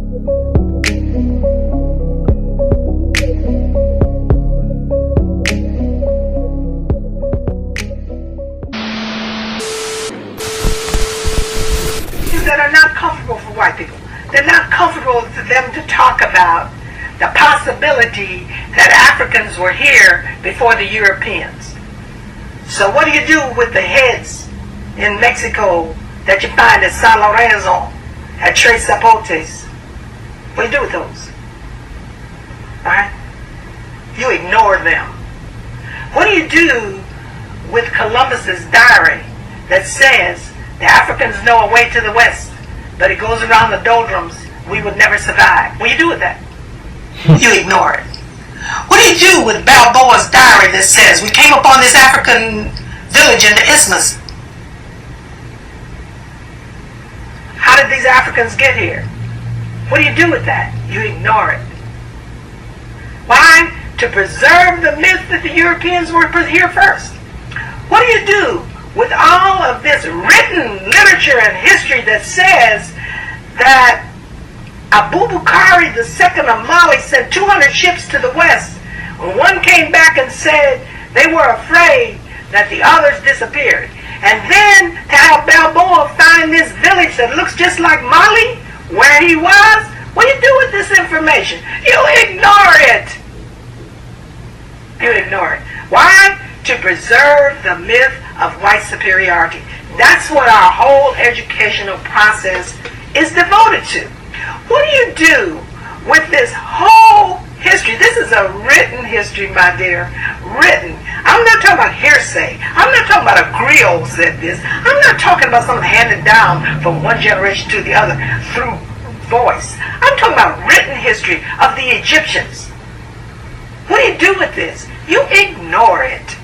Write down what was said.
That are not comfortable for white people. They're not comfortable for them to talk about the possibility that Africans were here before the Europeans. So what do you do with the heads in Mexico that you find at San Lorenzo, at Tres Zapotes? What do you do with those? Alright? You ignore them. What do you do with Columbus's diary that says the Africans know a way to the west, but it goes around the doldrums, we would never survive? What do you do with that? You ignore it. What do you do with Balboa's diary that says we came upon this African village in the isthmus? How did these Africans get here? What do you do with that? You ignore it. Why? To preserve the myth that the Europeans were here first. What do you do with all of this written literature and history that says that Abubakar II of Mali sent 200 ships to the west? When one came back and said they were afraid that the others disappeared. And then to have Balboa find this village that looks just like Mali, where he was, what do you do with this information? You ignore it. You ignore it. Why? To preserve the myth of white superiority. That's what our whole educational process is devoted to. What do you do with this whole history? This is a written history, my dear. Written. I'm not talking about hearsay. I'm not talking about a griot said this. I'm not talking about something handed down from one generation to the other through voice. I'm talking about written history of the Egyptians. What do you do with this? You ignore it.